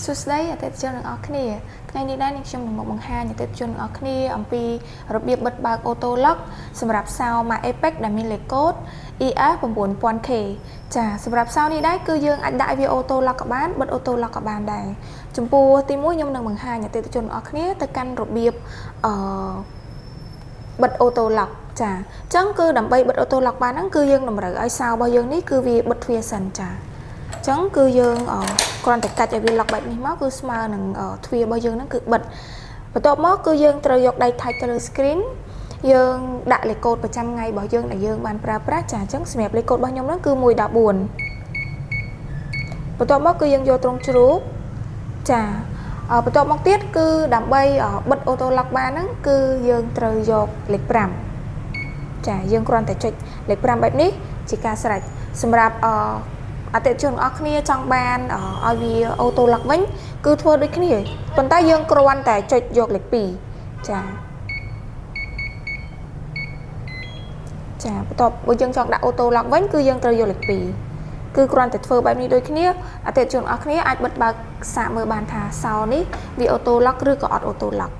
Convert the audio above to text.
សួស្តីអតិថិជនទាំងអស់គ្នាថ្ងៃនេះដែរខ្ញុំនឹងមកបង្ហាញអតិថិជនទាំងអស់គ្នាអំពីរបៀបបិទបើក Auto Lock សម្រាប់សោ Mac Apex ដែលមានលេខកូដ ES 9000K ចាសម្រាប់សោនេះដែរគឺយើងអាចដាក់វា Auto Lock ក៏បានបិទ Auto Lock ក៏បានដែរចំពោះទី1ខ្ញុំនឹងបង្ហាញអតិថិជនទាំងអស់គ្នាទៅកាន់របៀបបិទ Auto Lock ចាអញ្ចឹងគឺដើម្បីបិទ Auto Lock បានហ្នឹងគឺយើងតម្រូវឲ្យសោរបស់យើងនេះគឺវាបិទទ្វារសិនចាចឹងគឺយើងគ្រាន់តែកាច់ឲ្យវា lock បែបនេះមកគឺស្មើនឹងទ្វាររបស់យើងហ្នឹងគឺបិទបន្ទាប់មកគឺយើងត្រូវយកដៃថែកទៅលើ screen យើងដាក់លេខកូដប្រចាំថ្ងៃរបស់យើងដែលយើងបានប្រើប្រាស់ចាអញ្ចឹងសម្រាប់លេខកូដរបស់ខ្ញុំហ្នឹងគឺ114បន្ទាប់មកគឺយើងយកត្រង់ជ្រូកចាបន្ទាប់មកទៀតគឺដើម្បីបិទ Auto Lock បានហ្នឹងគឺយើងត្រូវយកលេខ5ចាយើងគ្រាន់តែចុចលេខ5បែបនេះជាការស្រេចសម្រាប់អតិថិជនអស់គ្នាចង់បានឲ្យវា Auto Lock វិញគឺធ្វើដូចគ្នាប៉ុន្តែយើងគ្រាន់តែចុចយកលេខ2ចាបន្ទាប់បើយើងចង់ដាក់ Auto Lock វិញគឺយើងត្រូវយកលេខ2គឺគ្រាន់តែធ្វើបែបនេះដូចគ្នាអតិថិជនអស់គ្នាអាចបិទបើកសាកមើលបានថាសោនេះវា Auto Lock ឬក៏អត់ Auto Lock